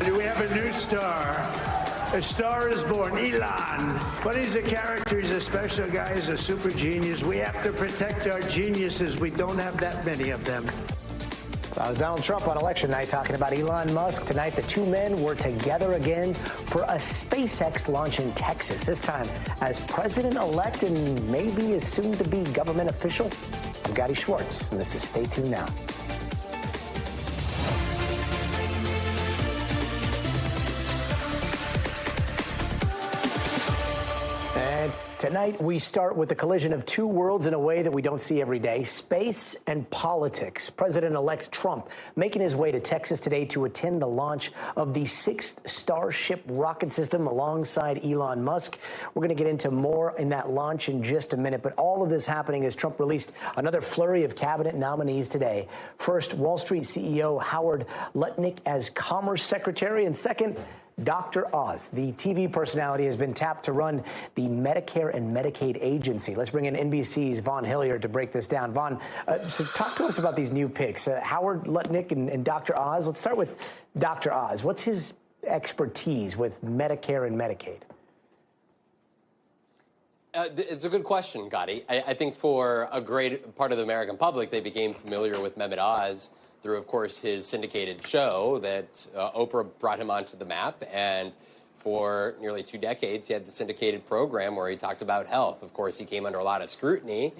We have a new star. A star is born, Elon. But he's a character, he's a special guy, he's a super genius. We have to protect our geniuses. We don't have that many of them. Donald Trump on election night talking about Elon Musk. Tonight, the two men were together again for a SpaceX launch in Texas, this time as president-elect and maybe a soon-to-be government official. I'm Gadi Schwartz, and this is Stay Tuned Now. Tonight, we start with the collision of two worlds in a way that we don't see every day, space and politics. President-elect Trump making his way to Texas today to attend the launch of the sixth Starship rocket system alongside Elon Musk. We're going to get into more in that launch in just a minute, but all of this happening as Trump released another flurry of cabinet nominees today. First, Wall Street CEO Howard Lutnick as Commerce Secretary, and second, Dr. Oz, the TV personality, has been tapped to run the Medicare and Medicaid agency. Let's bring in NBC's Vaughn Hilliard to break this down. Vaughn, so talk to us about these new picks. Howard Lutnick and Dr. Oz. Let's start with Dr. Oz. What's his expertise with Medicare and Medicaid? It's a good question, Gadi. I think for a great part of the American public, they became familiar with Mehmet Oz through, of course, his syndicated show that Oprah brought him onto the map. And for nearly 2 decades, he had the syndicated program where he talked about health. Of course, he came under a lot of scrutiny,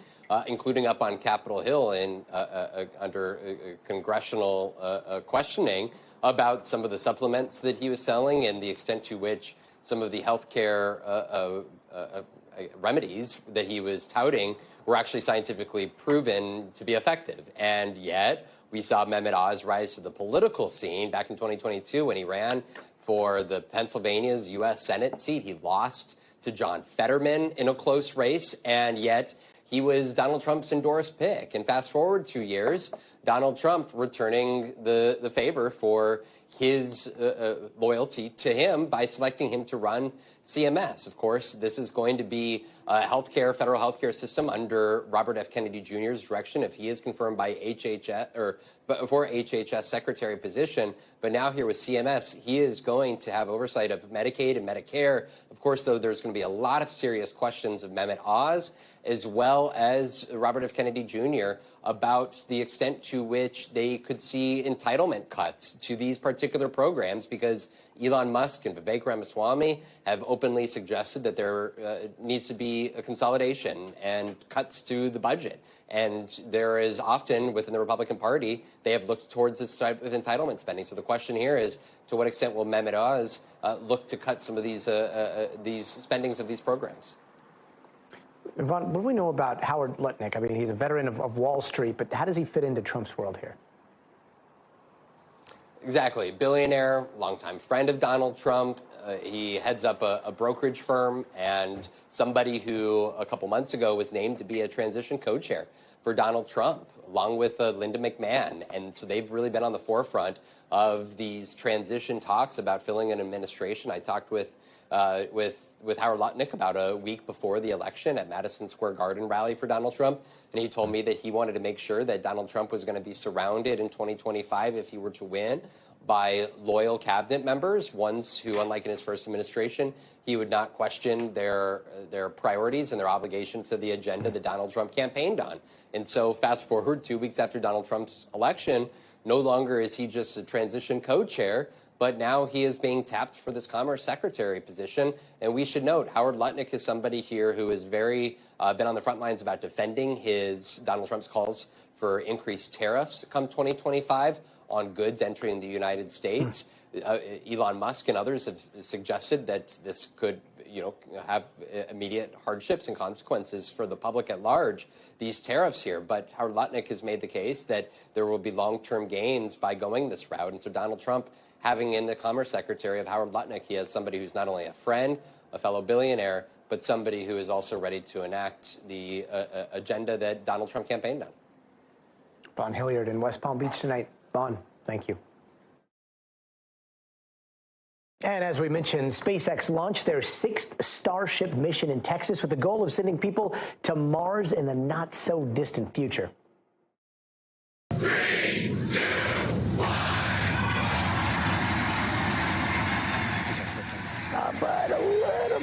including up on Capitol Hill and under congressional questioning about some of the supplements that he was selling and the extent to which some of the health care remedies that he was touting were actually scientifically proven to be effective. And yet, we saw Mehmet Oz rise to the political scene back in 2022 when he ran for the Pennsylvania's U.S. Senate seat. He lost to John Fetterman in a close race, and yet he was Donald Trump's endorsed pick. And fast forward 2 years, Donald Trump returning the favor for his loyalty to him by selecting him to run CMS. Of course, this is going to be a federal healthcare system under Robert F. Kennedy Jr.'s direction if he is confirmed by HHS or for HHS secretary position. But now here with CMS, he is going to have oversight of Medicaid and Medicare. Of course, though, there's going to be a lot of serious questions of Mehmet Oz as well as Robert F. Kennedy Jr. about the extent to which they could see entitlement cuts to these particular programs, because Elon Musk and Vivek Ramaswamy have openly suggested that there needs to be a consolidation and cuts to the budget. And there is often within the Republican Party, they have looked towards this type of entitlement spending. So the question here is, to what extent will Mehmet Oz look to cut some of these spendings of these programs? Vaughn, what do we know about Howard Lutnick? I mean, he's a veteran of Wall Street, but how does he fit into Trump's world here? Exactly. Billionaire, longtime friend of Donald Trump. He heads up a brokerage firm and somebody who a couple months ago was named to be a transition co-chair for Donald Trump, along with Linda McMahon. And so they've really been on the forefront of these transition talks about filling an administration. I talked with Howard Lutnick about a week before the election at Madison Square Garden rally for Donald Trump. And he told me that he wanted to make sure that Donald Trump was going to be surrounded in 2025 if he were to win by loyal cabinet members, ones who, unlike in his first administration, he would not question their priorities and their obligation to the agenda that Donald Trump campaigned on. And so fast forward 2 weeks after Donald Trump's election, no longer is he just a transition co-chair, but now he is being tapped for this Commerce Secretary position. And we should note, Howard Lutnick is somebody here who has been on the front lines about defending Donald Trump's calls for increased tariffs come 2025 on goods entering the United States. Elon Musk and others have suggested that this could, have immediate hardships and consequences for the public at large, these tariffs here. But Howard Lutnick has made the case that there will be long-term gains by going this route. And so Donald Trump, having in the Commerce Secretary of Howard Lutnick, he has somebody who's not only a friend, a fellow billionaire, but somebody who is also ready to enact the agenda that Donald Trump campaigned on. Vaughn Hilliard in West Palm Beach tonight. Vaughn, thank you. And as we mentioned, SpaceX launched their sixth Starship mission in Texas with the goal of sending people to Mars in the not-so-distant future. 3, 2, 1.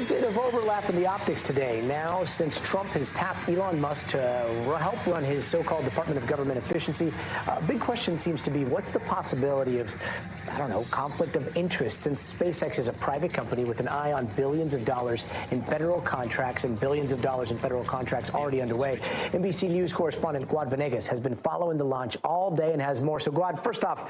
bit of overlap in the optics today. Now, since Trump has tapped Elon Musk to help run his so-called Department of Government Efficiency, a big question seems to be, what's the possibility of, I don't know, conflict of interest, since SpaceX is a private company with an eye on billions of dollars in federal contracts and billions of dollars in federal contracts already underway. NBC News correspondent Gadi has been following the launch all day and has more. So, Gadi, first off,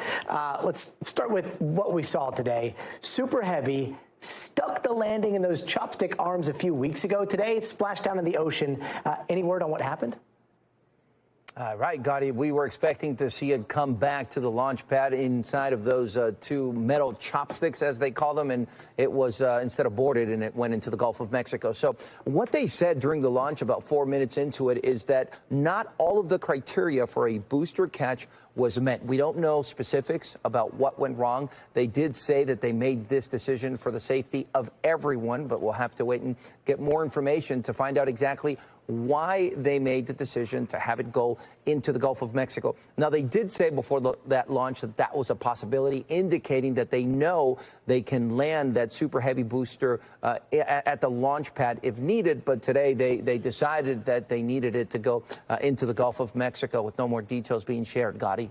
let's start with what we saw today. Super Heavy stuck the landing in those chopstick arms a few weeks ago. Today, it splashed down in the ocean. Any word on what happened? Right, Gadi, we were expecting to see it come back to the launch pad inside of those two metal chopsticks, as they call them, and it was instead aborted, and it went into the Gulf of Mexico. So what they said during the launch, about 4 minutes into it, is that not all of the criteria for a booster catch was met. We don't know specifics about what went wrong. They did say that they made this decision for the safety of everyone, but we'll have to wait and get more information to find out exactly why they made the decision to have it go into the Gulf of Mexico. Now, they did say before that launch that that was a possibility, indicating that they know they can land that Super Heavy booster at the launch pad if needed. But today they decided that they needed it to go into the Gulf of Mexico, with no more details being shared. Gadi?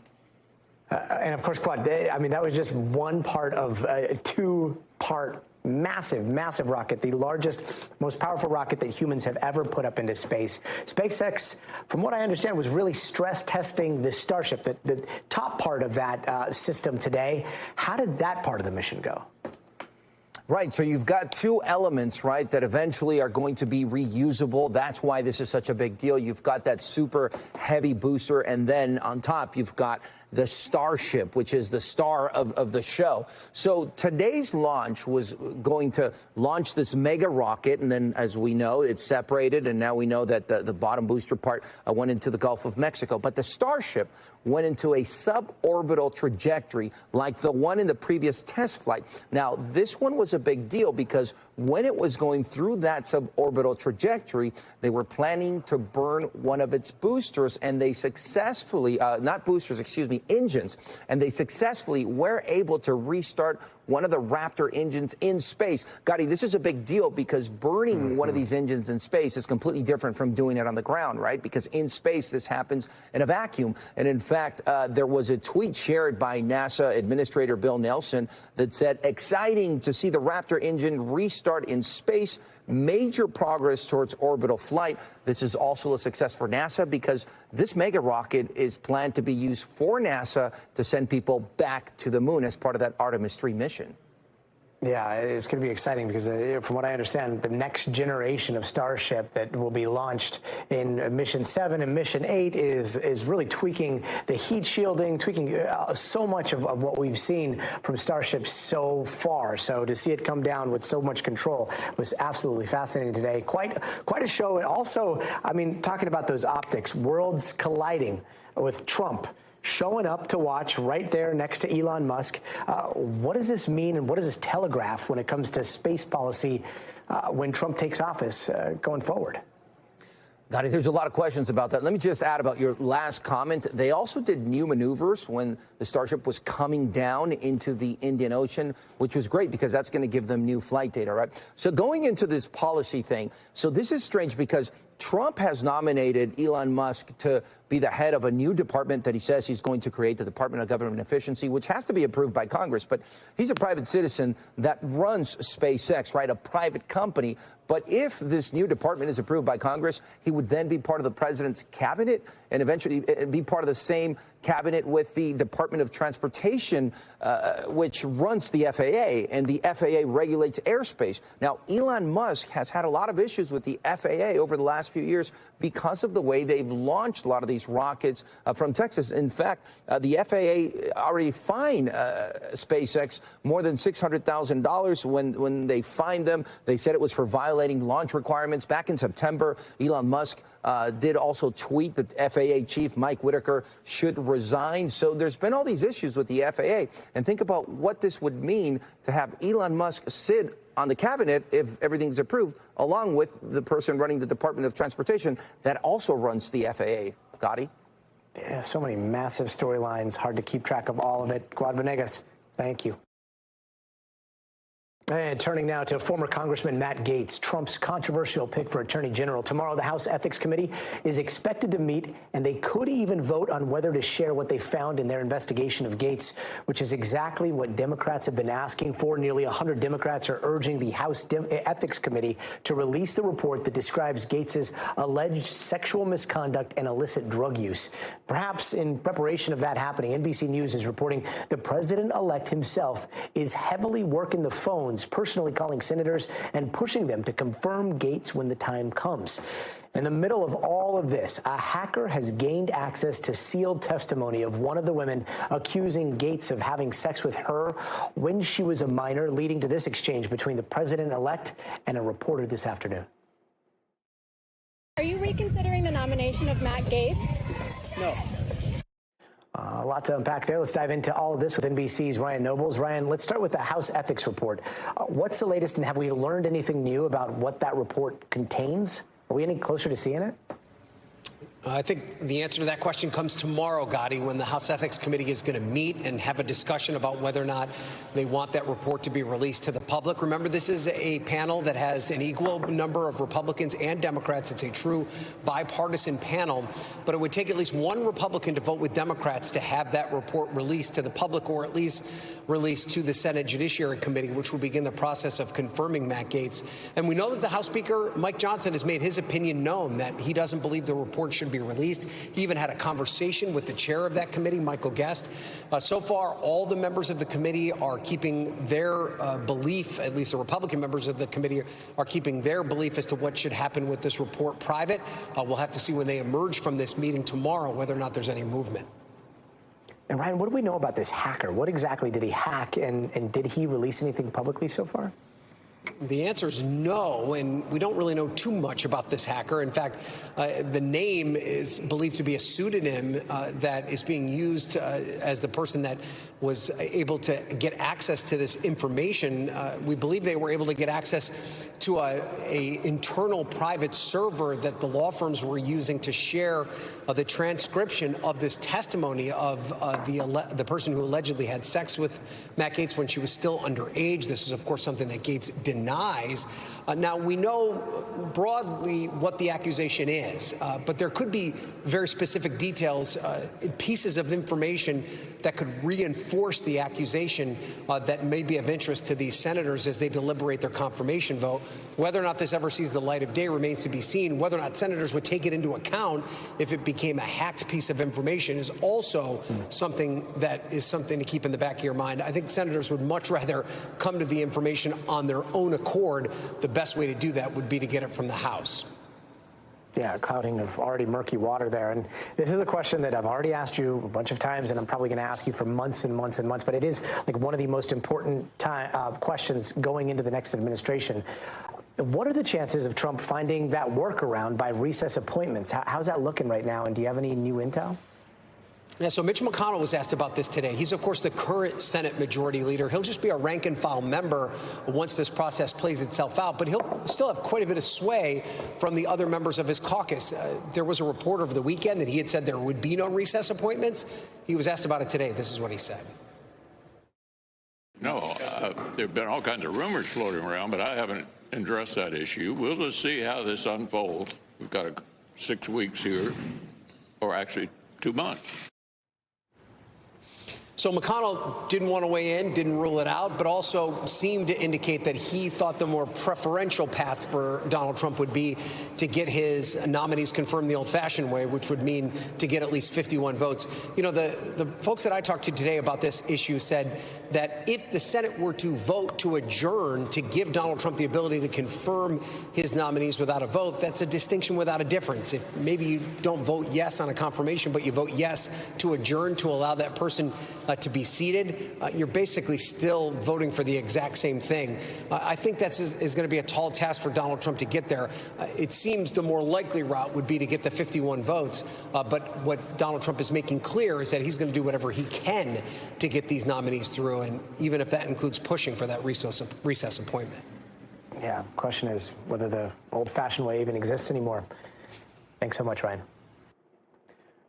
And of course, Claude, I mean, that was just one part of a two-part massive rocket, the largest, most powerful rocket that humans have ever put up into space. SpaceX, from what I understand, was really stress testing the Starship, the top part of that system today. How did that part of the mission go? Right. So you've got two elements, right, that eventually are going to be reusable. That's why this is such a big deal. You've got that Super Heavy booster, and then on top, you've got the Starship, which is the star of the show. So today's launch was going to launch this mega rocket, and then, as we know, it's separated, and now we know that the bottom booster part went into the Gulf of Mexico. But the Starship went into a suborbital trajectory like the one in the previous test flight. Now, this one was a big deal because when it was going through that suborbital trajectory, they were planning to burn one of its boosters, and they successfully, not boosters, excuse me, engines, and they successfully were able to restart one of the Raptor engines in space. Gadi, this is a big deal because burning one of these engines in space is completely different from doing it on the ground, right? Because in space, this happens in a vacuum. And in fact, there was a tweet shared by NASA Administrator Bill Nelson that said, exciting to see the Raptor engine restart in space. Major progress towards orbital flight. This is also a success for NASA because this mega rocket is planned to be used for NASA to send people back to the moon as part of that Artemis 3 mission. Yeah, it's going to be exciting because from what I understand, the next generation of Starship that will be launched in Mission 7 and Mission 8 is really tweaking the heat shielding, tweaking so much of what we've seen from Starship so far. So to see it come down with so much control was absolutely fascinating today. Quite a show. And also, I mean, talking about those optics, worlds colliding with Trump showing up to watch right there next to Elon Musk. What does this mean, and what does this telegraph when it comes to space policy when Trump takes office going forward? Gadi, there's a lot of questions about that. Let me just add about your last comment. They also did new maneuvers when the Starship was coming down into the Indian Ocean, which was great because that's going to give them new flight data, right? So going into this policy thing, so this is strange because Trump has nominated Elon Musk to be the head of a new department that he says he's going to create, the Department of Government Efficiency, which has to be approved by Congress. But he's a private citizen that runs SpaceX, right, a private company. But if this new department is approved by Congress, he would then be part of the president's cabinet and eventually be part of the same cabinet with the Department of Transportation, which runs the FAA, and the FAA regulates airspace. Now, Elon Musk has had a lot of issues with the FAA over the last few years because of the way they've launched a lot of these rockets from Texas. In fact, the FAA already fined SpaceX more than $600,000 when they fined them. They said it was for violating launch requirements. Back in September, Elon Musk did also tweet that FAA chief Mike Whitaker should resign. So there's been all these issues with the FAA. And think about what this would mean to have Elon Musk sit on the cabinet if everything's approved, along with the person running the Department of Transportation that also runs the FAA. Gadi? Yeah, so many massive storylines, hard to keep track of all of it. Gadi, thank you. And turning now to former Congressman Matt Gaetz, Trump's controversial pick for Attorney General. Tomorrow, the House Ethics Committee is expected to meet, and they could even vote on whether to share what they found in their investigation of Gaetz, which is exactly what Democrats have been asking for. Nearly 100 Democrats are urging the House Ethics Committee to release the report that describes Gaetz's alleged sexual misconduct and illicit drug use. Perhaps in preparation of that happening, NBC News is reporting the president-elect himself is heavily working the phones, personally calling senators and pushing them to confirm Gaetz when the time comes. In the middle of all of this, a hacker has gained access to sealed testimony of one of the women accusing Gaetz of having sex with her when she was a minor, leading to this exchange between the president-elect and a reporter this afternoon. Are you reconsidering the nomination of Matt Gaetz? No. A lot to unpack there. Let's dive into all of this with NBC's Ryan Nobles. Ryan, let's start with the House Ethics Report. What's the latest, and have we learned anything new about what that report contains? Are we any closer to seeing it? I think the answer to that question comes tomorrow, Gadi, when the House Ethics Committee is going to meet and have a discussion about whether or not they want that report to be released to the public. Remember, this is a panel that has an equal number of Republicans and Democrats. It's a true bipartisan panel, but it would take at least one Republican to vote with Democrats to have that report released to the public, or at least released to the Senate Judiciary Committee, which will begin the process of confirming Matt Gaetz. And we know that the House Speaker, Mike Johnson, has made his opinion known that he doesn't believe the report should be released. He even had a conversation with the chair of that committee, Michael Guest. So far, all the members of the committee are keeping their belief, at least the Republican members of the committee are keeping their belief as to what should happen with this report private. We'll have to see when they emerge from this meeting tomorrow whether or not there's any movement. And Ryan, what do we know about this hacker? What exactly did he hack, and did he release anything publicly so far? The answer is no, and we don't really know too much about this hacker. In fact, the name is believed to be a pseudonym that is being used as the person that was able to get access to this information. We believe they were able to get access to a internal private server that the law firms were using to share the transcription of this testimony of the person who allegedly had sex with Matt Gaetz when she was still underage. This is, of course, something that Gaetz denies. Now, we know broadly what the accusation is, but there could be very specific details, pieces of information that could reinforce the accusation that may be of interest to these senators as they deliberate their confirmation vote. Whether or not this ever sees the light of day remains to be seen. Whether or not senators would take it into account if it became a hacked piece of information is also something to keep in the back of your mind. I think senators would much rather come to the information on their own accord. The best way to do that would be to get it from the House. Yeah, clouding of already murky water there. And this is a question that I've already asked you a bunch of times, and I'm probably going to ask you for months and months and months, but it is like one of the most important questions going into the next administration. What are the chances of Trump finding that workaround by recess appointments? How's that looking right now, and do you have any new intel? Yeah, so Mitch McConnell was asked about this today. He's, of course, the current Senate Majority Leader. He'll just be a rank-and-file member once this process plays itself out, but he'll still have quite a bit of sway from the other members of his caucus. There was a report over the weekend that he had said there would be no recess appointments. He was asked about it today. This is what he said. No, there have been all kinds of rumors floating around, but I haven't addressed that issue. We'll just see how this unfolds. We've got 6 weeks here, or actually 2 months. So McConnell didn't want to weigh in, didn't rule it out, but also seemed to indicate that he thought the more preferential path for Donald Trump would be to get his nominees confirmed the old-fashioned way, which would mean to get at least 51 votes. You know, the folks that I talked to today about this issue said that if the Senate were to vote to adjourn to give Donald Trump the ability to confirm his nominees without a vote, that's a distinction without a difference. If maybe you don't vote yes on a confirmation, but you vote yes to adjourn to allow that person to be seated, you're basically still voting for the exact same thing. I think that is going to be a tall task for Donald Trump to get there. It seems the more likely route would be to get the 51 votes, but what Donald Trump is making clear is that he's going to do whatever he can to get these nominees through, and even if that includes pushing for that recess appointment. Yeah, question is whether the old-fashioned way even exists anymore. Thanks so much, Ryan.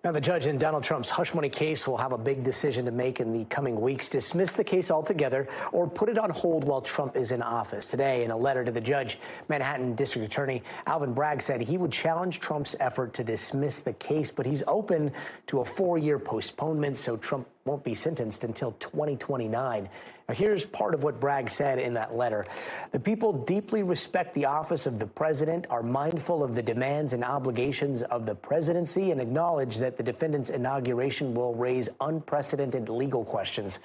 Now, the judge in Donald Trump's hush money case will have a big decision to make in the coming weeks: dismiss the case altogether or put it on hold while Trump is in office. Today, in a letter to the judge, Manhattan District Attorney Alvin Bragg said he would challenge Trump's effort to dismiss the case, but he's open to a 4-year postponement so Trump won't be sentenced until 2029. Now, here's part of what Bragg said in that letter. The people deeply respect the office of the president, are mindful of the demands and obligations of the presidency, and acknowledge that the defendant's inauguration will raise unprecedented legal questions.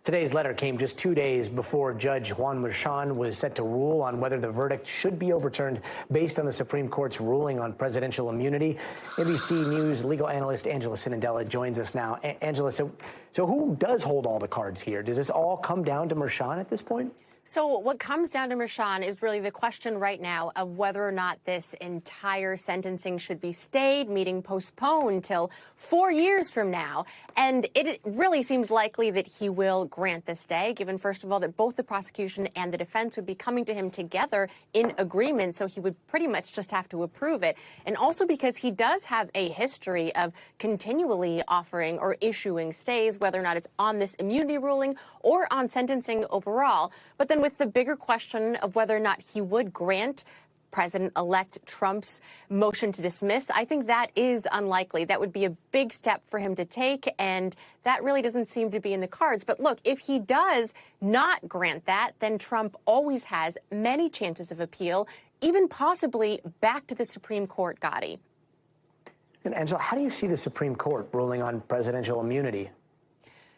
Today's letter came just 2 days before Judge Juan Merchan was set to rule on whether the verdict should be overturned based on the Supreme Court's ruling on presidential immunity. NBC News legal analyst Angela Sinandela joins us now. Angela, so who does hold all the cards here? Does this all come down to Merchan at this point? So what comes down to Merchan is really the question right now of whether or not this entire sentencing should be stayed, meaning postponed till 4 years from now. And it really seems likely that he will grant this stay, given, first of all, that both the prosecution and the defense would be coming to him together in agreement. So he would pretty much just have to approve it. And also because he does have a history of continually offering or issuing stays, whether or not it's on this immunity ruling or on sentencing overall. But then with the bigger question of whether or not he would grant President-elect Trump's motion to dismiss, I think that is unlikely. That would be a big step for him to take, and that really doesn't seem to be in the cards. But look, if he does not grant that, then Trump always has many chances of appeal, even possibly back to the Supreme Court, Gadi. And Angela, how do you see the Supreme Court ruling on presidential immunity?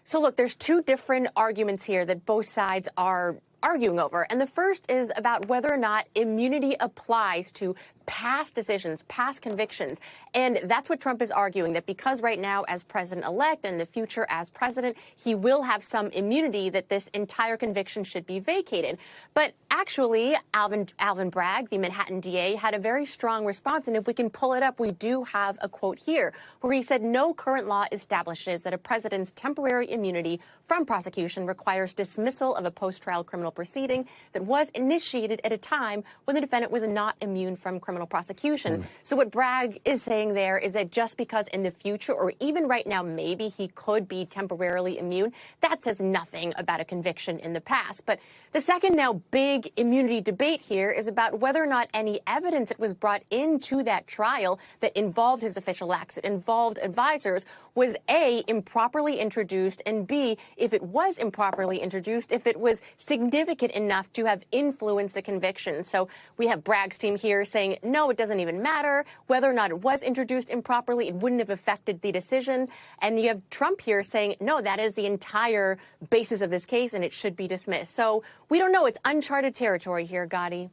So look, there's two different arguments here that both sides are arguing over. And the first is about whether or not immunity applies to past decisions, past convictions. And that's what Trump is arguing, that because right now as president-elect and in the future as president, he will have some immunity, that this entire conviction should be vacated. But actually, Alvin Bragg, the Manhattan DA, had a very strong response. And if we can pull it up, we do have a quote here where he said, "No current law establishes that a president's temporary immunity from prosecution requires dismissal of a post-trial criminal proceeding that was initiated at a time when the defendant was not immune from criminal prosecution." So what Bragg is saying there is that just because in the future, or even right now, maybe he could be temporarily immune, that says nothing about a conviction in the past. But the second now big immunity debate here is about whether or not any evidence that was brought into that trial that involved his official acts, that involved advisors, was A, improperly introduced, and B, if it was improperly introduced, if it was significant enough to have influenced the conviction. So we have Bragg's team here saying, no, it doesn't even matter whether or not it was introduced improperly. It wouldn't have affected the decision. And you have Trump here saying, no, that is the entire basis of this case and it should be dismissed. So we don't know. It's uncharted territory here, Gadi.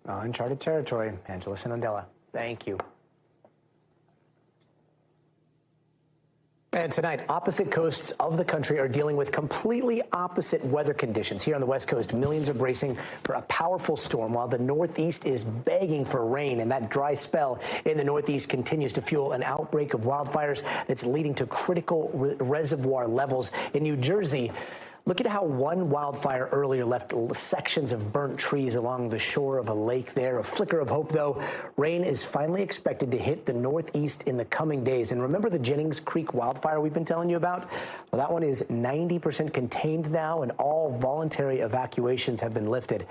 Uncharted territory. Angela Sinandela, thank you. And tonight, opposite coasts of the country are dealing with completely opposite weather conditions. Here on the West Coast, millions are bracing for a powerful storm, while the Northeast is begging for rain. And that dry spell in the Northeast continues to fuel an outbreak of wildfires that's leading to critical reservoir levels. In New Jersey, look at how one wildfire earlier left sections of burnt trees along the shore of a lake there. A flicker of hope, though. Rain is finally expected to hit the Northeast in the coming days. And remember the Jennings Creek wildfire we've been telling you about? Well, that one is 90% contained now, and all voluntary evacuations have been lifted.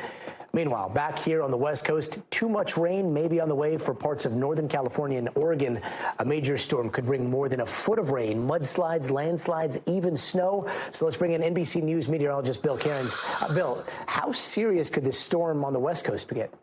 Meanwhile, back here on the West Coast, too much rain may be on the way for parts of Northern California and Oregon. A major storm could bring more than a foot of rain, mudslides, landslides, even snow. So let's bring in NBC News meteorologist Bill Cairns. Bill, how serious could this storm on the West Coast get?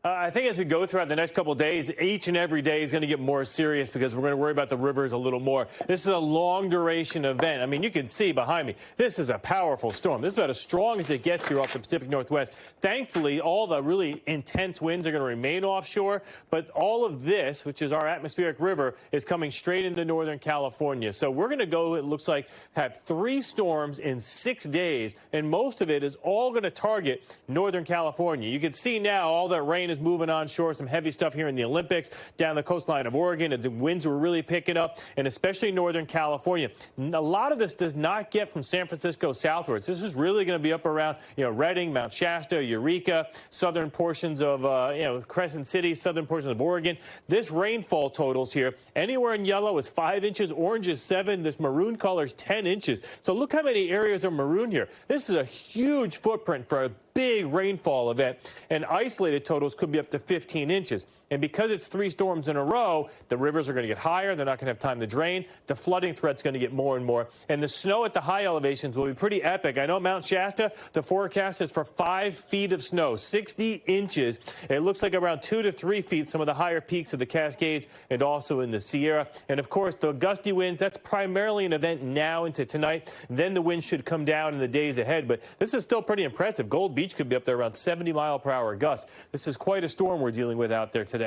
I think as we go throughout the next couple of days, each and every day is going to get more serious because we're going to worry about the rivers a little more. This is a long duration event. I mean, you can see behind me, this is a powerful storm. This is about as strong as it gets here off the Pacific Northwest. Thankfully, all the really intense winds are going to remain offshore, but all of this, which is our atmospheric river, is coming straight into Northern California. So we're going to go, it looks like, have 3 storms in 6 days, and most of it is all going to target Northern California. You can see now all that rain is moving onshore. Some heavy stuff here in the Olympics, down the coastline of Oregon. The winds were really picking up, and especially Northern California. A lot of this does not get from San Francisco southwards. This is really going to be up around, Redding, Mount Shasta, Eureka, southern portions of, Crescent City, southern portions of Oregon. This rainfall totals here, anywhere in yellow is 5 inches, orange is 7, this maroon color is 10 inches. So look how many areas are maroon here. This is a huge footprint for a big rainfall event, and isolated totals could be up to 15 inches. And because it's 3 storms in a row, the rivers are going to get higher. They're not going to have time to drain. The flooding threat's going to get more and more. And the snow at the high elevations will be pretty epic. I know Mount Shasta, the forecast is for 5 feet of snow, 60 inches. It looks like around 2 to 3 feet, some of the higher peaks of the Cascades and also in the Sierra. And of course, the gusty winds, that's primarily an event now into tonight. Then the wind should come down in the days ahead. But this is still pretty impressive. Gold Beach could be up there around 70-mile-per-hour gusts. This is quite a storm we're dealing with out there today.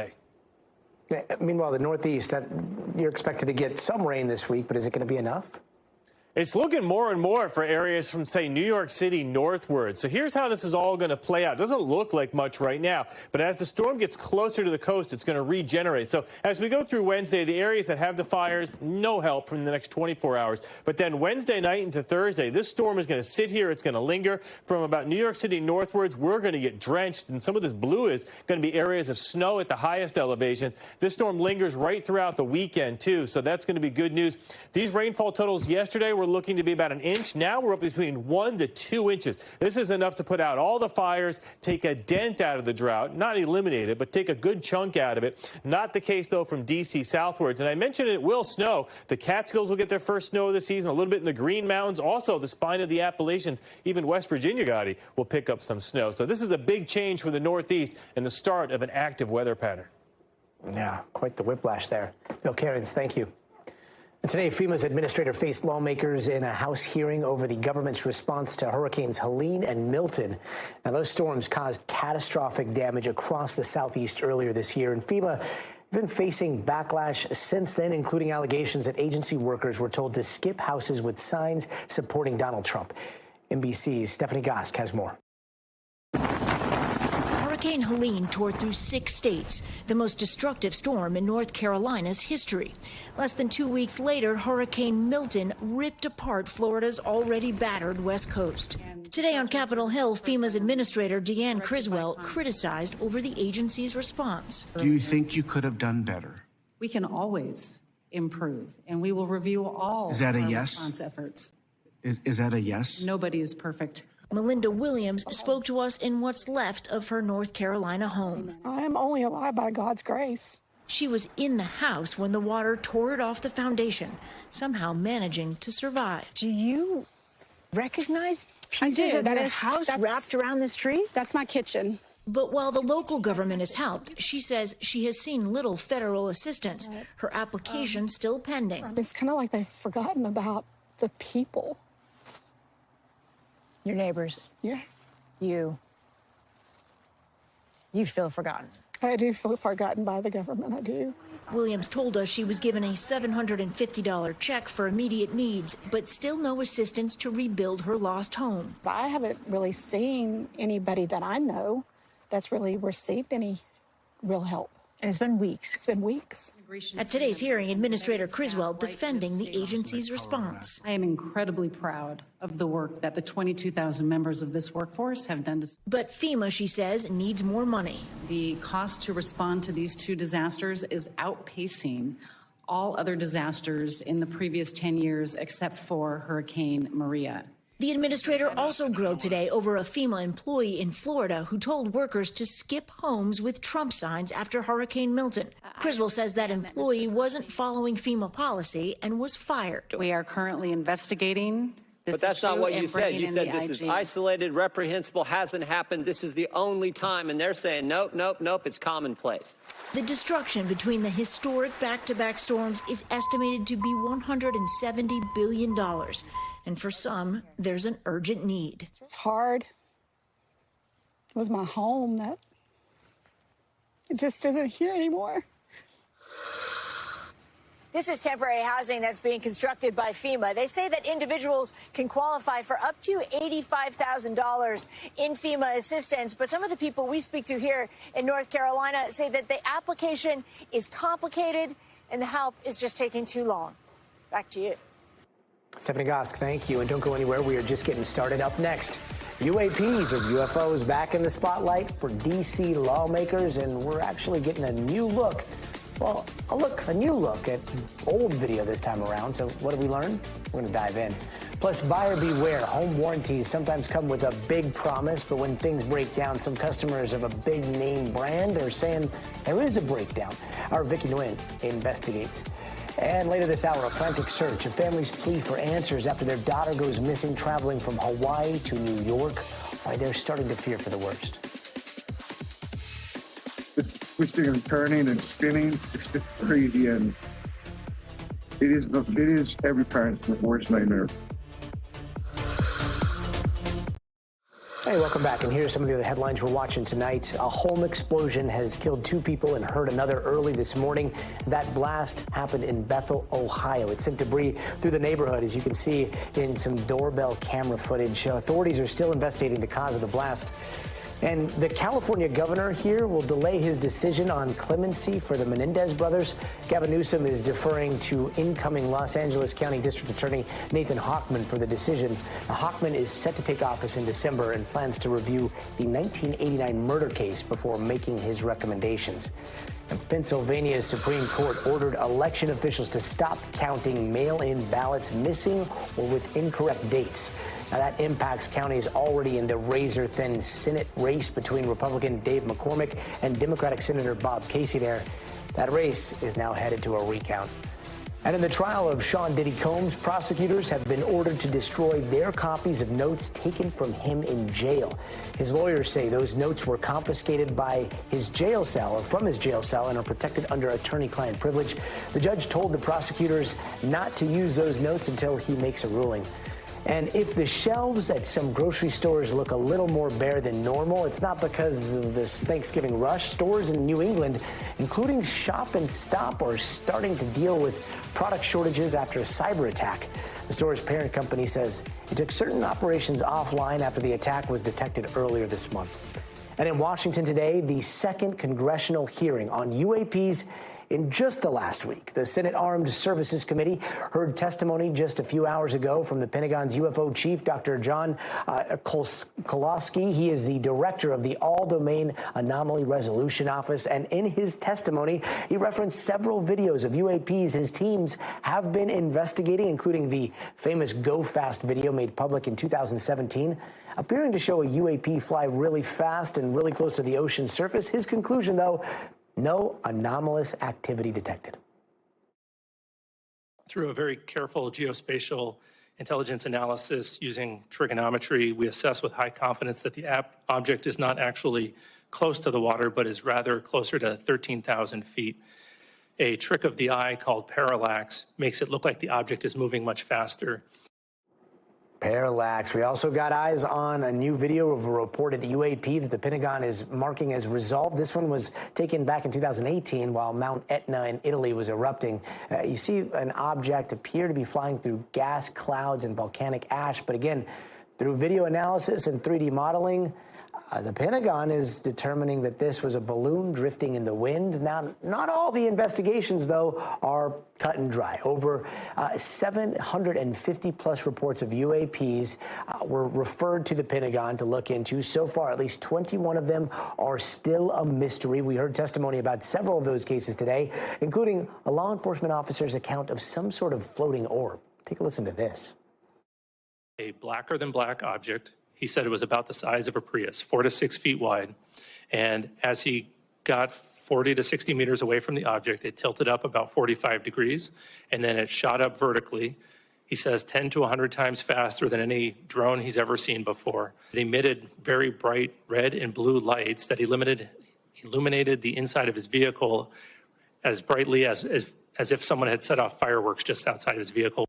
Meanwhile, the Northeast, you're expected to get some rain this week, but is it going to be enough? It's looking more and more for areas from, say, New York City northward. So here's how this is all going to play out. It doesn't look like much right now, but as the storm gets closer to the coast, it's going to regenerate. So as we go through Wednesday, the areas that have the fires, no help from the next 24 hours. But then Wednesday night into Thursday, this storm is going to sit here. It's going to linger from about New York City northwards. We're going to get drenched, and some of this blue is going to be areas of snow at the highest elevations. This storm lingers right throughout the weekend, too, so that's going to be good news. These rainfall totals yesterday were looking to be about 1 inch. Now we're up between 1 to 2 inches. This is enough to put out all the fires, take a dent out of the drought, not eliminate it, but take a good chunk out of it. Not the case, though, from D.C. southwards. And I mentioned it will snow. The Catskills will get their first snow of the season, a little bit in the Green Mountains. Also, the spine of the Appalachians, even West Virginia, Gadi, will pick up some snow. So this is a big change for the Northeast and the start of an active weather pattern. Yeah, quite the whiplash there. Bill Cairns, thank you. And today, FEMA's administrator faced lawmakers in a House hearing over the government's response to Hurricanes Helene and Milton. Now, those storms caused catastrophic damage across the Southeast earlier this year, and FEMA has been facing backlash since then, including allegations that agency workers were told to skip houses with signs supporting Donald Trump. NBC's Stephanie Gosk has more. Hurricane Helene tore through 6 states, the most destructive storm in North Carolina's history. Less than 2 weeks later, Hurricane Milton ripped apart Florida's already battered West Coast. Today on Capitol Hill, FEMA's administrator Deanne Criswell criticized over the agency's response. Do you think you could have done better? We can always improve, and we will review all Is that a our yes? response efforts. Is that a yes? Nobody is perfect. Melinda Williams spoke to us in what's left of her North Carolina home. I am only alive by God's grace. She was in the house when the water tore it off the foundation, somehow managing to survive. Do you recognize pieces of that house wrapped around this tree? That's my kitchen. But while the local government has helped, she says she has seen little federal assistance. Her application still pending. It's kind of like they've forgotten about the people. Your neighbors. Yeah. You feel forgotten. I do feel forgotten by the government, I do. Williams told us she was given a $750 check for immediate needs, but still no assistance to rebuild her lost home. I haven't really seen anybody that I know that's really received any real help. And it's been weeks. It's been weeks. At today's hearing, Administrator Criswell defending the agency's response. I am incredibly proud of the work that the 22,000 members of this workforce have done. But FEMA, she says, needs more money. The cost to respond to these 2 disasters is outpacing all other disasters in the previous 10 years except for Hurricane Maria. The administrator also grilled today over a FEMA employee in Florida who told workers to skip homes with Trump signs after Hurricane Milton. Criswell says that employee wasn't following FEMA policy and was fired. We are currently investigating this. But that's not what you said. You said this IG. is isolated, reprehensible, hasn't happened. This is the only time. And they're saying, nope, nope, nope, it's commonplace. The destruction between the historic back-to-back storms is estimated to be $170 billion. And for some, there's an urgent need. It's hard. It was my home that it just isn't here anymore. This is temporary housing that's being constructed by FEMA. They say that individuals can qualify for up to $85,000 in FEMA assistance. But some of the people we speak to here in North Carolina say that the application is complicated and the help is just taking too long. Back to you. Stephanie Gosk, thank you. And don't go anywhere. We are just getting started. Up next, UAPs or UFOs back in the spotlight for D.C. lawmakers, and we're actually getting a new look. Well, a new look at old video this time around. So what did we learn? We're going to dive in. Plus, buyer beware. Home warranties sometimes come with a big promise, but when things break down, some customers of a big name brand are saying there is a breakdown. Our Vicki Nguyen investigates. And later this hour, a frantic search, a family's plea for answers after their daughter goes missing traveling from Hawaii to New York. Why they're starting to fear for the worst. It's twisting and turning and spinning. It's just crazy, and it is every parent's worst nightmare. Hey, welcome back. And here's some of the other headlines we're watching tonight. A home explosion has killed 2 people and hurt another early this morning. That blast happened in Bethel, Ohio. It sent debris through the neighborhood, as you can see in some doorbell camera footage. Authorities are still investigating the cause of the blast. And the California governor here will delay his decision on clemency for the Menendez brothers. Gavin Newsom is deferring to incoming Los Angeles County District Attorney Nathan Hochman for the decision. Now, Hochman is set to take office in December and plans to review the 1989 murder case before making his recommendations. And Pennsylvania's Supreme Court ordered election officials to stop counting mail-in ballots missing or with incorrect dates. Now, that impacts counties already in the razor-thin Senate race between Republican Dave McCormick and Democratic Senator Bob Casey there. That race is now headed to a recount. And in the trial of Sean Diddy Combs, prosecutors have been ordered to destroy their copies of notes taken from him in jail. His lawyers say those notes were confiscated by his jail cell or from his jail cell and are protected under attorney-client privilege. The judge told the prosecutors not to use those notes until he makes a ruling. And if the shelves at some grocery stores look a little more bare than normal, it's not because of this Thanksgiving rush. Stores in New England, including Shop and Stop, are starting to deal with product shortages after a cyber attack. The store's parent company says it took certain operations offline after the attack was detected earlier this month. And in Washington today, the second congressional hearing on UAPs in just the last week. The Senate Armed Services Committee heard testimony just a few hours ago from the Pentagon's UFO chief, Dr. John Kolosky. He is the director of the All-Domain Anomaly Resolution Office. And in his testimony, he referenced several videos of UAPs his teams have been investigating, including the famous Go Fast video made public in 2017, appearing to show a UAP fly really fast and really close to the ocean surface. His conclusion, though, no anomalous activity detected. Through a very careful geospatial intelligence analysis using trigonometry, we assess with high confidence that the object is not actually close to the water, but is rather closer to 13,000 feet. A trick of the eye called parallax makes it look like the object is moving much faster. Parallax. We also got eyes on a new video of a reported UAP that the Pentagon is marking as resolved. This one was taken back in 2018 while Mount Etna in Italy was erupting. You see an object appear to be flying through gas clouds and volcanic ash. But again, through video analysis and 3D modeling, the Pentagon is determining that this was a balloon drifting in the wind. Now, not all the investigations, though, are cut and dry. Over 750 plus reports of UAPs were referred to the Pentagon to look into. So far, at least 21 of them are still a mystery. We heard testimony about several of those cases today, including a law enforcement officer's account of some sort of floating orb. Take a listen to this. A blacker than black object. He said it was about the size of a Prius, 4 to 6 feet wide. And as he got 40 to 60 meters away from the object, it tilted up about 45 degrees, and then it shot up vertically. He says 10 to 100 times faster than any drone he's ever seen before. It emitted very bright red and blue lights that illuminated the inside of his vehicle as brightly as if someone had set off fireworks just outside his vehicle.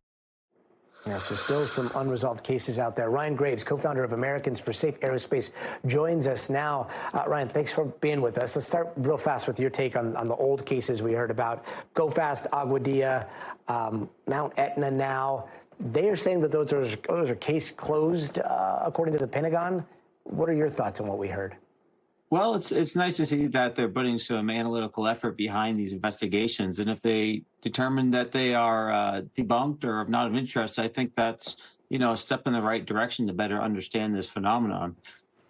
Yeah, so still some unresolved cases out there. Ryan Graves, co-founder of Americans for Safe Aerospace, joins us now. Ryan, thanks for being with us. Let's start real fast with your take on the old cases we heard about. Go Fast, Agua Dia, Mount Etna now. They are saying that those are case closed, according to the Pentagon. What are your thoughts on what we heard? Well, it's nice to see that they're putting some analytical effort behind these investigations. And if they determine that they are debunked or not of interest, I think that's, a step in the right direction to better understand this phenomenon.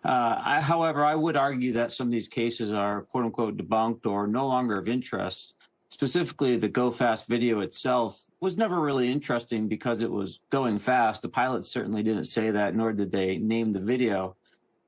However, I would argue that some of these cases are, quote unquote, debunked or no longer of interest. Specifically, the Go Fast video itself was never really interesting because it was going fast. The pilots certainly didn't say that, nor did they name the video.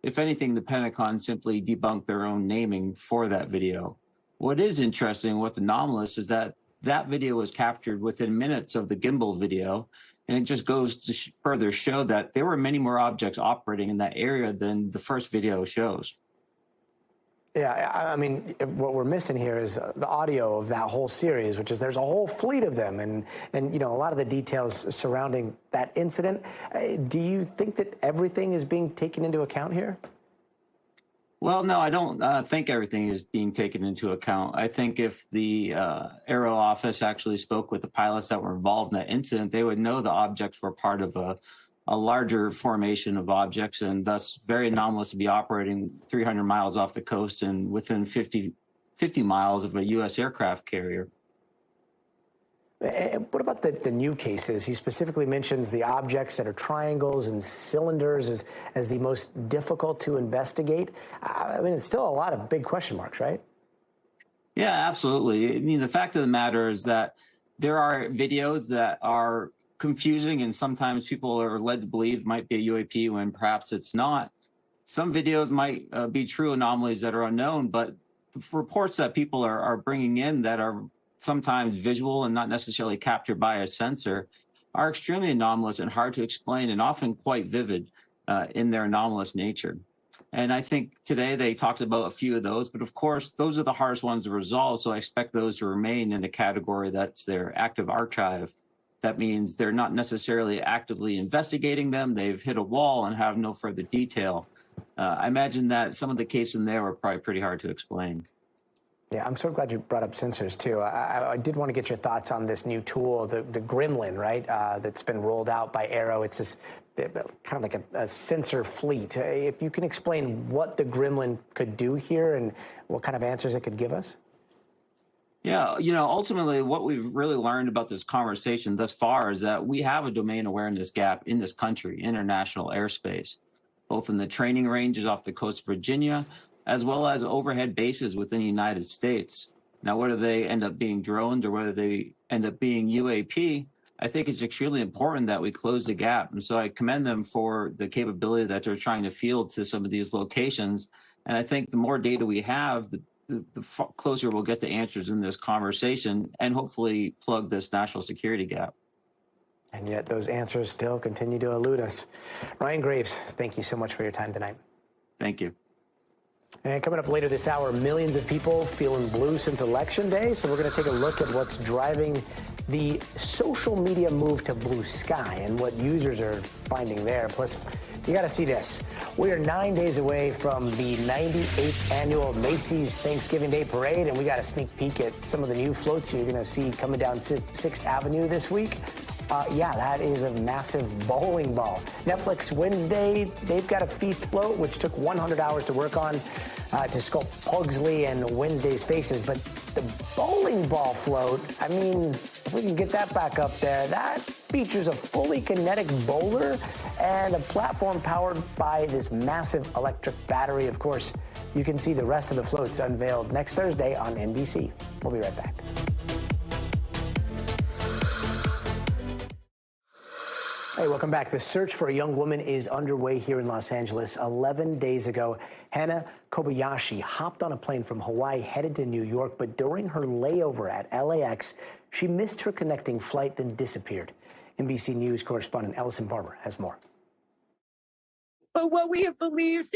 If anything, the Pentagon simply debunked their own naming for that video. What is interesting, what's anomalous, is that video was captured within minutes of the gimbal video, and it just goes to further show that there were many more objects operating in that area than the first video shows. Yeah, I mean, what we're missing here is the audio of that whole series, which is there's a whole fleet of them and a lot of the details surrounding that incident. Do you think that everything is being taken into account here? Well, no, I don't think everything is being taken into account. I think if the Aero Office actually spoke with the pilots that were involved in that incident, they would know the objects were part of a larger formation of objects, and thus very anomalous to be operating 300 miles off the coast and within 50 miles of a U.S. aircraft carrier. What about the new cases? He specifically mentions the objects that are triangles and cylinders as the most difficult to investigate. I mean, it's still a lot of big question marks, right? Yeah, absolutely. I mean, the fact of the matter is that there are videos that are confusing, and sometimes people are led to believe it might be a UAP when perhaps it's not. Some videos might be true anomalies that are unknown, but the reports that people are bringing in that are sometimes visual and not necessarily captured by a sensor are extremely anomalous and hard to explain and often quite vivid in their anomalous nature. And I think today they talked about a few of those, but of course, those are the hardest ones to resolve. So I expect those to remain in a category that's their active archive. That means they're not necessarily actively investigating them. They've hit a wall and have no further detail. I imagine that some of the cases in there were probably pretty hard to explain. Yeah, I'm so glad you brought up sensors, too. I did want to get your thoughts on this new tool, the Gremlin, right, that's been rolled out by Aero. It's this kind of like a sensor fleet. If you can explain what the Gremlin could do here and what kind of answers it could give us? Yeah, ultimately what we've really learned about this conversation thus far is that we have a domain awareness gap in this country, international airspace, both in the training ranges off the coast of Virginia, as well as overhead bases within the United States. Now, whether they end up being drones or whether they end up being UAP, I think it's extremely important that we close the gap. And so I commend them for the capability that they're trying to field to some of these locations. And I think the more data we have, the closer we'll get to answers in this conversation and hopefully plug this national security gap. And yet those answers still continue to elude us. Ryan Graves, thank you so much for your time tonight. Thank you. And coming up later this hour, millions of people feeling blue since Election Day. So we're going to take a look at what's driving the social media move to Bluesky and what users are finding there. Plus, you got to see this. We are 9 days away from the 98th annual Macy's Thanksgiving Day Parade, and we got a sneak peek at some of the new floats you're going to see coming down 6th Avenue this week. Yeah, that is a massive bowling ball. Netflix Wednesday, they've got a feast float, which took 100 hours to work on to sculpt Pugsley and Wednesday's faces. But the bowling ball float, I mean, if we can get that back up there, that features a fully kinetic bowler and a platform powered by this massive electric battery. Of course, you can see the rest of the floats unveiled next Thursday on NBC. We'll be right back. Hey, welcome back. The search for a young woman is underway here in Los Angeles. 11 days ago, Hana Kobayashi hopped on a plane from Hawaii headed to New York, but during her layover at LAX, she missed her connecting flight, then disappeared. NBC News correspondent Ellison Barber has more. But what we have believed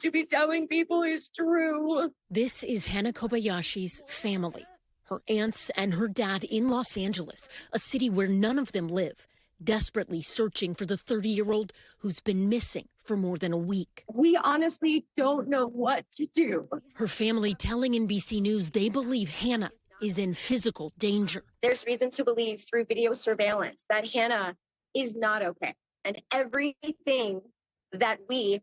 to be telling people is true. This is Hana Kobayashi's family, her aunts and her dad in Los Angeles, a city where none of them live. desperately searching for the 30-year-old who's been missing for more than a week. We honestly don't know what to do. Her family telling NBC News they believe Hannah is in physical danger. There's reason to believe through video surveillance that Hannah is not okay. And everything that we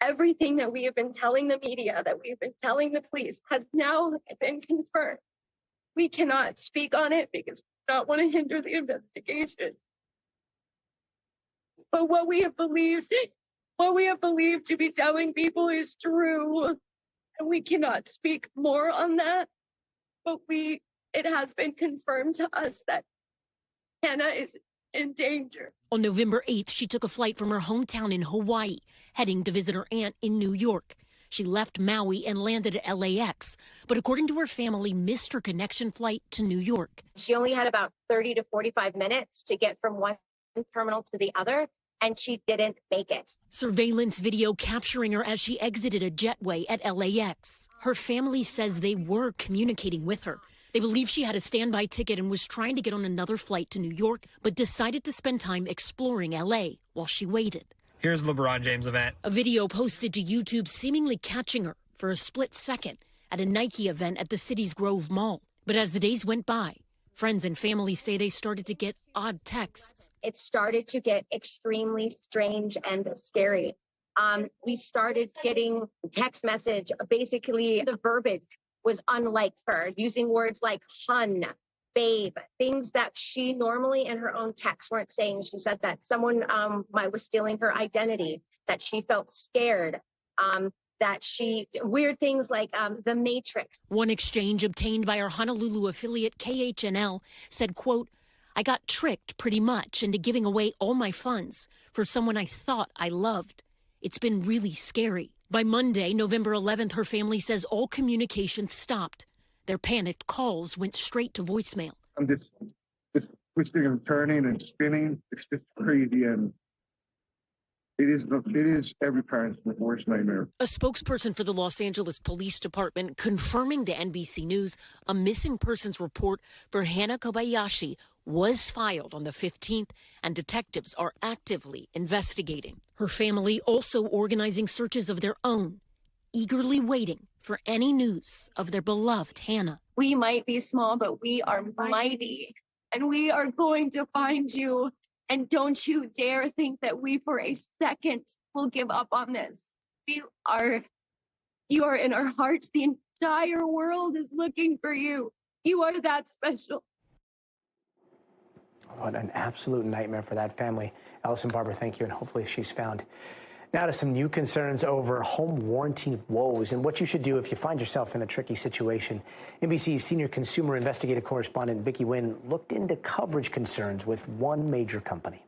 have been telling the media, that we've been telling the police, has now been confirmed. We cannot speak on it because we don't want to hinder the investigation. But what we have believed to be telling people is true. And we cannot speak more on that. But it has been confirmed to us that Hannah is in danger. On November 8th, she took a flight from her hometown in Hawaii, heading to visit her aunt in New York. She left Maui and landed at LAX, but according to her family, missed her connection flight to New York. She only had about 30 to 45 minutes to get from one terminal to the other, and she didn't make it. Surveillance video capturing her as she exited a jetway at LAX. Her family says they were communicating with her. They believe she had a standby ticket and was trying to get on another flight to New York, but decided to spend time exploring LA while she waited. Here's LeBron James event. A video posted to YouTube seemingly catching her for a split second at a Nike event at the city's Grove Mall. But as the days went by, friends and family say they started to get odd texts. It started to get extremely strange and scary. We started getting text message. Basically, the verbiage was unlike her, using words like hun, babe, things that she normally in her own text weren't saying. She said that someone was stealing her identity, that she felt scared, weird things like the Matrix. One exchange obtained by our Honolulu affiliate KHNL said, quote, I got tricked pretty much into giving away all my funds for someone I thought I loved. It's been really scary. By Monday, November 11th, her family says all communication stopped. Their panicked calls went straight to voicemail. I'm just twisting and turning and spinning. It's just crazy, and it is every parent's worst nightmare. A spokesperson for the Los Angeles Police Department confirming to NBC News a missing persons report for Hannah Kobayashi was filed on the 15th, and detectives are actively investigating. Her family also organizing searches of their own, eagerly waiting for any news of their beloved Hannah. We might be small, but we are mighty, and we are going to find you. And don't you dare think that we for a second will give up on this. You are in our hearts. The entire world is looking for you. You are that special. What an absolute nightmare for that family. Allison Barber, thank you, and hopefully she's found. Now to some new concerns over home warranty woes and what you should do if you find yourself in a tricky situation. NBC's senior consumer investigative correspondent Vicki Nguyen looked into coverage concerns with one major company.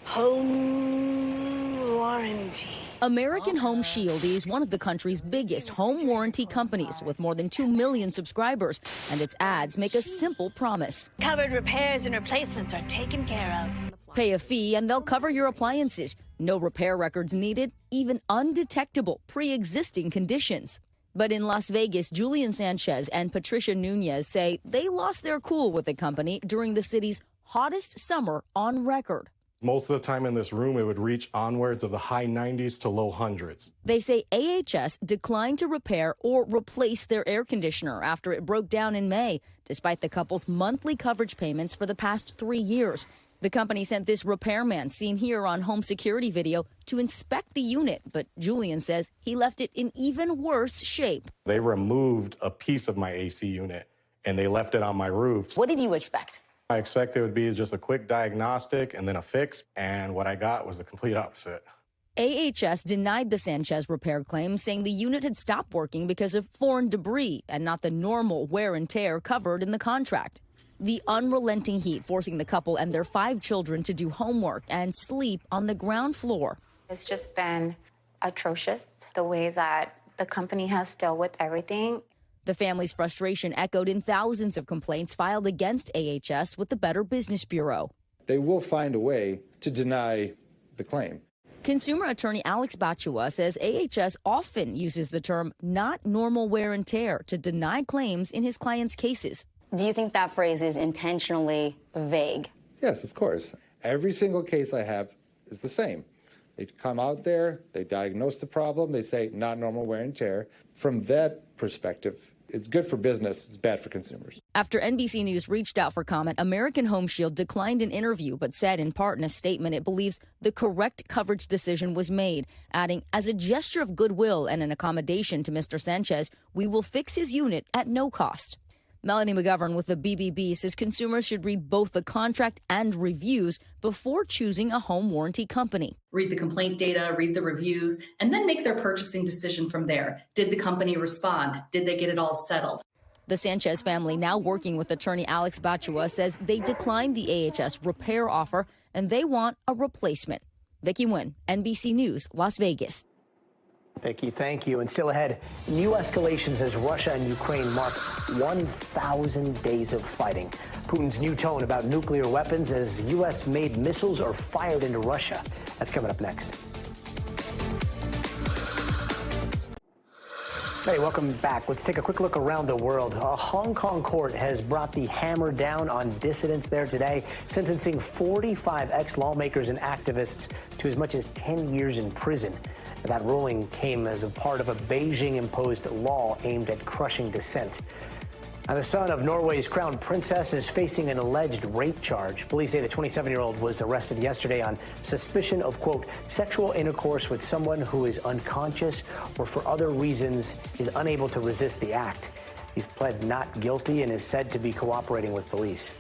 Home warranty. American Home Shield is one of the country's biggest home warranty companies with more than 2 million subscribers, and its ads make a simple promise. Covered repairs and replacements are taken care of. Pay a fee and they'll cover your appliances. No repair records needed, even undetectable pre-existing conditions. But in Las Vegas, Julian Sanchez and Patricia Nunez say they lost their cool with the company during the city's hottest summer on record. Most of the time in this room, it would reach onwards of the high 90s to low hundreds. They say AHS declined to repair or replace their air conditioner after it broke down in May, despite the couple's monthly coverage payments for the past 3 years. The company sent this repairman, seen here on home security video, to inspect the unit, but Julian says he left it in even worse shape. They removed a piece of my AC unit, and they left it on my roof. What did you expect? I expected it would be just a quick diagnostic and then a fix, and what I got was the complete opposite. AHS denied the Sanchez repair claim, saying the unit had stopped working because of foreign debris and not the normal wear and tear covered in the contract. The unrelenting heat forcing the couple and their 5 children to do homework and sleep on the ground floor. It's just been atrocious, the way that the company has dealt with everything. The family's frustration echoed in thousands of complaints filed against AHS with the Better Business Bureau. They will find a way to deny the claim. Consumer attorney Alex Bachua says AHS often uses the term not normal wear and tear to deny claims in his clients' cases. Do you think that phrase is intentionally vague? Yes, of course. Every single case I have is the same. They come out there, they diagnose the problem, they say not normal wear and tear. From that perspective, it's good for business, it's bad for consumers. After NBC News reached out for comment, American Home Shield declined an interview, but said in part in a statement it believes the correct coverage decision was made, adding, as a gesture of goodwill and an accommodation to Mr. Sanchez, we will fix his unit at no cost. Melanie McGovern with the BBB says consumers should read both the contract and reviews before choosing a home warranty company. Read the complaint data, read the reviews, and then make their purchasing decision from there. Did the company respond? Did they get it all settled? The Sanchez family, now working with attorney Alex Bachua, says they declined the AHS repair offer and they want a replacement. Vicki Nguyen, NBC News, Las Vegas. Vicki, thank you. And still ahead, new escalations as Russia and Ukraine mark 1,000 days of fighting. Putin's new tone about nuclear weapons as U.S.-made missiles are fired into Russia. That's coming up next. Hey, welcome back. Let's take a quick look around the world. A Hong Kong court has brought the hammer down on dissidents there today, sentencing 45 ex-lawmakers and activists to as much as 10 years in prison. That ruling came as a part of a Beijing-imposed law aimed at crushing dissent. Now, the son of Norway's crown princess is facing an alleged rape charge. Police say the 27-year-old was arrested yesterday on suspicion of, quote, sexual intercourse with someone who is unconscious or for other reasons is unable to resist the act. He's pled not guilty and is said to be cooperating with police.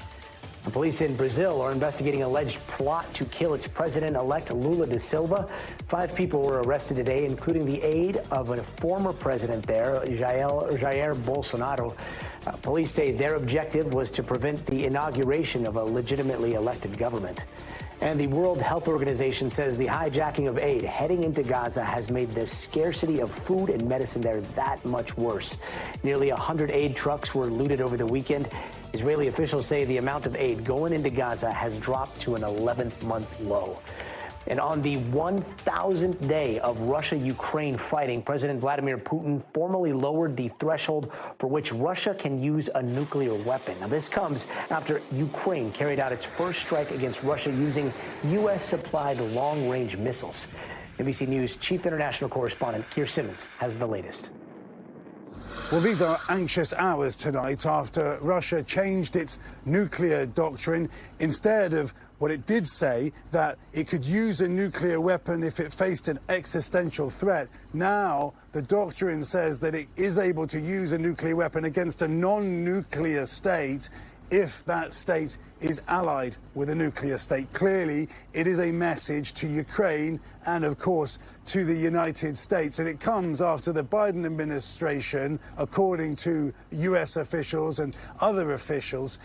The police in Brazil are investigating an alleged plot to kill its president-elect Lula da Silva. 5 people were arrested today, including the aide of a former president there, Jair Bolsonaro. Police say their objective was to prevent the inauguration of a legitimately elected government. And the World Health Organization says the hijacking of aid heading into Gaza has made the scarcity of food and medicine there that much worse. Nearly 100 aid trucks were looted over the weekend. Israeli officials say the amount of aid going into Gaza has dropped to an 11th-month low. And on the 1,000th day of Russia-Ukraine fighting, President Vladimir Putin formally lowered the threshold for which Russia can use a nuclear weapon. Now, this comes after Ukraine carried out its first strike against Russia using U.S.-supplied long-range missiles. NBC News chief international correspondent Keir Simmons has the latest. Well, these are anxious hours tonight after Russia changed its nuclear doctrine. Instead of what it did say, that it could use a nuclear weapon if it faced an existential threat, now the doctrine says that it is able to use a nuclear weapon against a non-nuclear state if that state is allied with a nuclear state. Clearly, it is a message to Ukraine and, of course, to the United States. And it comes after the Biden administration, according to U.S. officials and other officials,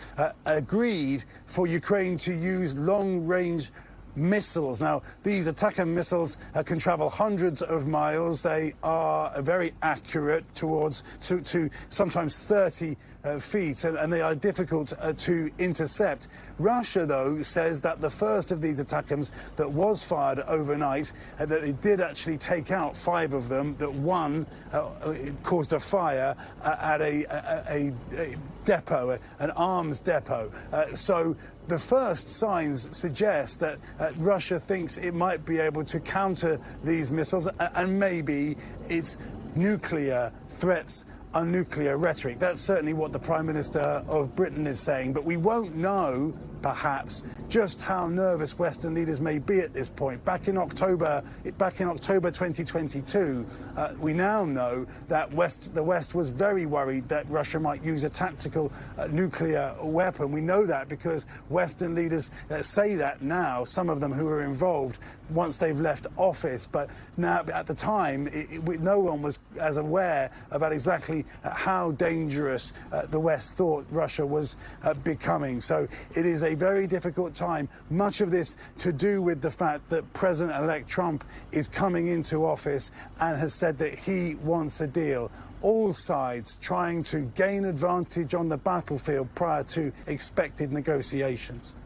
agreed for Ukraine to use long-range missiles. Now, these Attacker missiles can travel hundreds of miles. They are very accurate towards to sometimes 30 feet, and they are difficult to intercept. Russia, though, says that the first of these Attackers that was fired overnight, that it did actually take out 5 of them, that one caused a fire at a depot, an arms depot. So the first signs suggest that Russia thinks it might be able to counter these missiles, and maybe its nuclear threats are nuclear rhetoric. That's certainly what the Prime Minister of Britain is saying. But we won't know, perhaps, just how nervous Western leaders may be at this point. Back in October 2022, we now know that the West was very worried that Russia might use a tactical nuclear weapon. We know that because Western leaders say that now, some of them who are involved, once they've left office. But now, at the time, no one was as aware about exactly how dangerous the West thought Russia was becoming. So it is a very difficult time, much of this to do with the fact that President-elect Trump is coming into office and has said that he wants a deal. All sides trying to gain advantage on the battlefield prior to expected negotiations.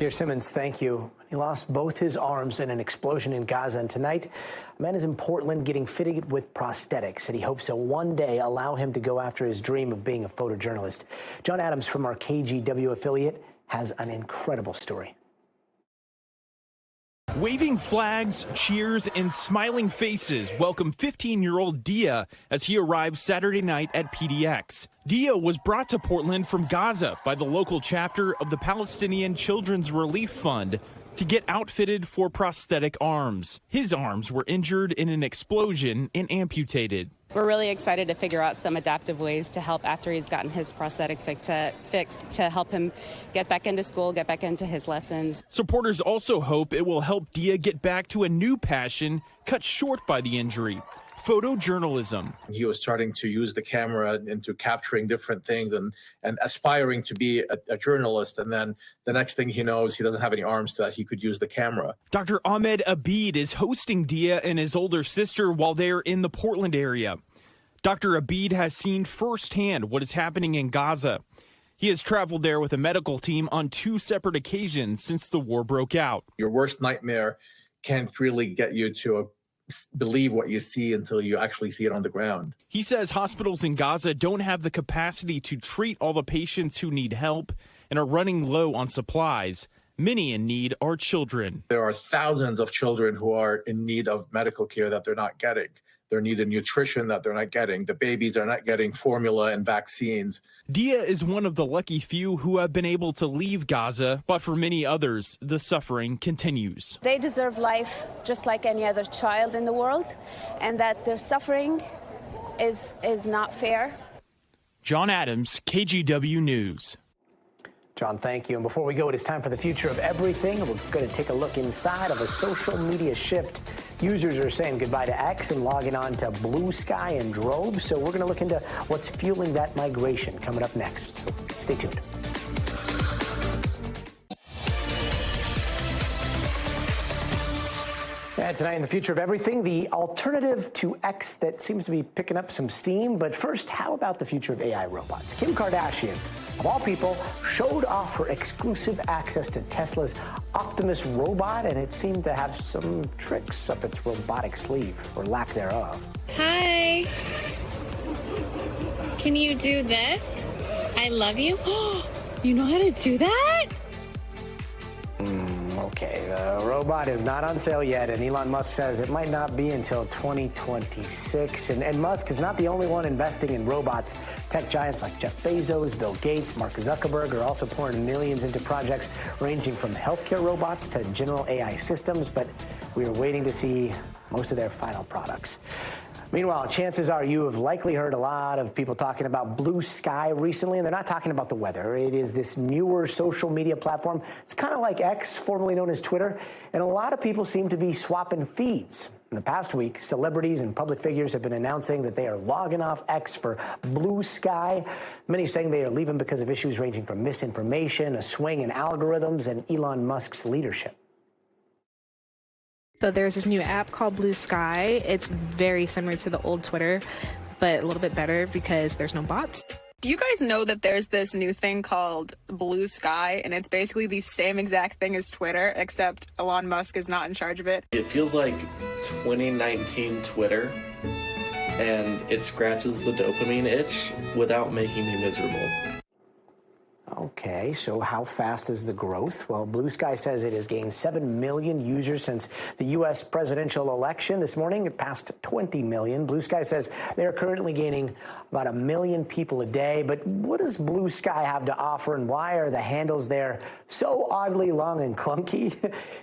Keir Simmons, thank you. He lost both his arms in an explosion in Gaza, and tonight, a man is in Portland getting fitted with prosthetics, and he hopes to one day allow him to go after his dream of being a photojournalist. John Adams from our KGW affiliate has an incredible story. Waving flags, cheers, and smiling faces welcome 15-year-old Dia as he arrived Saturday night at PDX. Dia was brought to Portland from Gaza by the local chapter of the Palestinian Children's Relief Fund to get outfitted for prosthetic arms. His arms were injured in an explosion and amputated. We're really excited to figure out some adaptive ways to help after he's gotten his prosthetics fixed to help him get back into school, get back into his lessons. Supporters also hope it will help Dia get back to a new passion cut short by the injury: photojournalism. He was starting to use the camera into capturing different things and aspiring to be a journalist. And then the next thing he knows, he doesn't have any arms so that he could use the camera. Dr. Ahmed Abid is hosting Dia and his older sister while they're in the Portland area. Dr. Abid has seen firsthand what is happening in Gaza. He has traveled there with a medical team on 2 separate occasions since the war broke out. Your worst nightmare can't really get you to believe what you see until you actually see it on the ground. He says hospitals in Gaza don't have the capacity to treat all the patients who need help and are running low on supplies. Many in need are children. There are thousands of children who are in need of medical care that they're not getting. They're needing nutrition that they're not getting. The babies are not getting formula and vaccines. Dia is one of the lucky few who have been able to leave Gaza, but for many others, the suffering continues. They deserve life just like any other child in the world, and that their suffering is not fair. John Adams, KGW News. John, thank you. And before we go, it is time for the future of everything. We're going to take a look inside of a social media shift. Users are saying goodbye to X and logging on to Bluesky in droves. So we're going to look into what's fueling that migration coming up next. So stay tuned. And tonight in the future of everything, the alternative to X that seems to be picking up some steam. But first, how about the future of AI robots? Kim Kardashian, of all people, showed off her exclusive access to Tesla's Optimus robot, and it seemed to have some tricks up its robotic sleeve, or lack thereof. Hi. Can you do this? I love you. You know how to do that? Okay, the robot is not on sale yet, and Elon Musk says it might not be until 2026. And Musk is not the only one investing in robots. Tech giants like Jeff Bezos, Bill Gates, Mark Zuckerberg are also pouring millions into projects ranging from healthcare robots to general AI systems, but we are waiting to see most of their final products. Meanwhile, chances are you have likely heard a lot of people talking about Bluesky recently, and they're not talking about the weather. It is this newer social media platform. It's kind of like X, formerly known as Twitter, and a lot of people seem to be swapping feeds. In the past week, celebrities and public figures have been announcing that they are logging off X for Bluesky. Many saying they are leaving because of issues ranging from misinformation, a swing in algorithms, and Elon Musk's leadership. So there's this new app called Bluesky. It's very similar to the old Twitter, but a little bit better because there's no bots. Do you guys know that there's this new thing called Bluesky, and it's basically the same exact thing as Twitter, except Elon Musk is not in charge of it? It feels like 2019 Twitter, and it scratches the dopamine itch without making me miserable. Okay, so how fast is the growth? Well, Bluesky says it has gained 7 million users since the U.S. presidential election. This morning, it passed 20 million. Bluesky says they are currently gaining about 1 million people a day. But what does Bluesky have to offer, and why are the handles there so oddly long and clunky?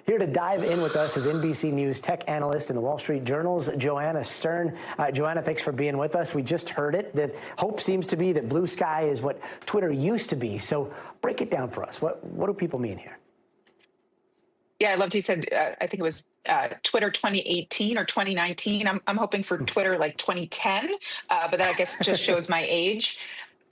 Here to dive in with us is NBC News tech analyst in the Wall Street Journal's Joanna Stern. Joanna, thanks for being with us. We just heard it. The hope seems to be that Bluesky is what Twitter used to be. So break it down for us. What do people mean here? Yeah, I loved he said, I think it was Twitter 2018 or 2019. I'm hoping for Twitter like 2010, but that I guess just shows my age.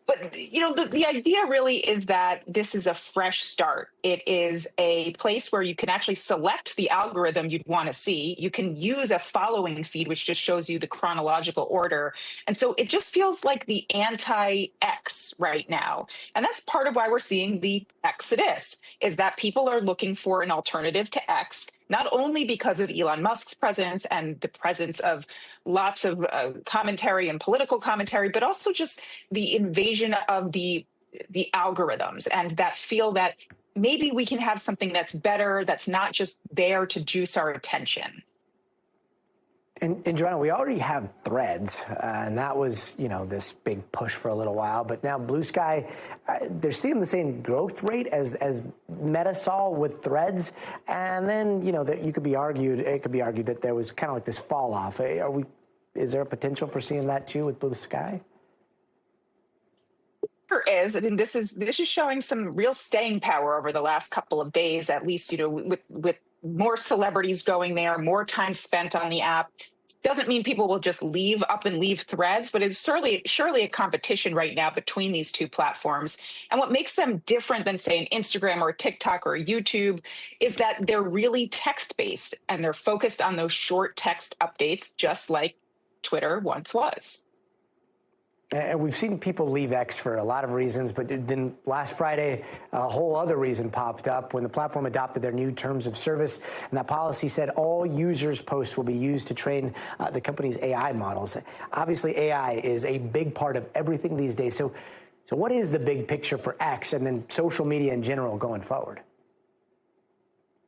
But, you know, the idea really is that this is a fresh start. it is a place where you can actually select the algorithm you'd want to see. You can use a following feed, which just shows you the chronological order. And so it just feels like the anti-X right now. And that's part of why we're seeing the exodus, is that people are looking for an alternative to X, not only because of Elon Musk's presence and the presence of lots of commentary and political commentary, but also just the invasion of the algorithms, and that feel that maybe we can have something that's better, that's not just there to juice our attention. And Joanna, we already have Threads, and that was, this big push for a little while. But now Bluesky, they're seeing the same growth rate as Meta saw with Threads. And then, that it could be argued that there was kind of like this fall off. Is there a potential for seeing that too with Bluesky? There is. I mean, this is showing some real staying power over the last couple of days, at least, with more celebrities going there, more time spent on the app. Doesn't mean people will just leave Threads, but it's surely a competition right now between these two platforms. And what makes them different than, say, an Instagram or a TikTok or a YouTube is that they're really text-based, and they're focused on those short text updates, just like Twitter once was. And we've seen people leave X for a lot of reasons, but then last Friday, a whole other reason popped up when the platform adopted their new terms of service. And that policy said all users' posts will be used to train the company's AI models. Obviously, AI is a big part of everything these days. So what is the big picture for X and then social media in general going forward?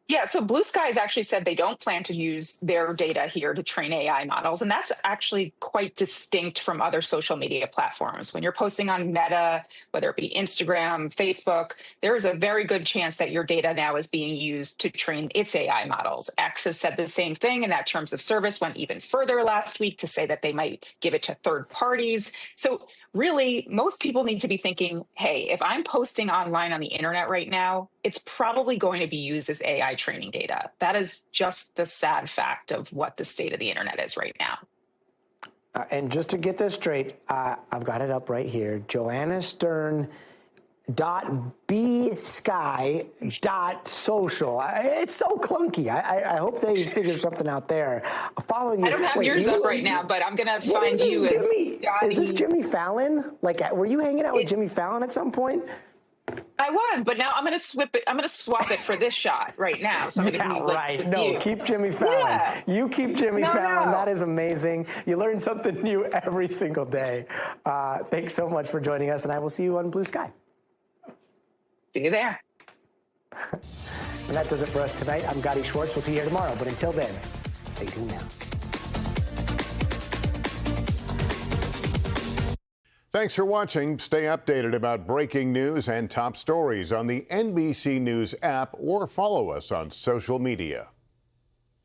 Yeah, so Bluesky has actually said they don't plan to use their data here to train AI models. And that's actually quite distinct from other social media platforms. When you're posting on Meta, whether it be Instagram, Facebook, there is a very good chance that your data now is being used to train its AI models. X has said the same thing, and that terms of service went even further last week to say that they might give it to third parties. So really, most people need to be thinking, hey, if I'm posting online on the internet right now, it's probably going to be used as AI training data. That is just the sad fact of what the state of the internet is right now. And just to get this straight, I've got it up right here. Joanna Stern .bsky.social. It's so clunky. I hope they figure something out there. Following you, I don't have yours up right now, but I'm going to find you as Gadi. Is this Jimmy Fallon? Like, were you hanging out with Jimmy Fallon at some point? I was, but now I'm going to swap it for this shot right now. So I'm going to give you, right. No, keep Jimmy Fallon. Yeah. You keep Jimmy Fallon. No. That is amazing. You learn something new every single day. Thanks so much for joining us, and I will see you on Bluesky. See you there. And that does it for us tonight. I'm Gadi Schwartz. We'll see you here tomorrow. But until then, stay tuned now. Thanks for watching. Stay updated about breaking news and top stories on the NBC News app or follow us on social media.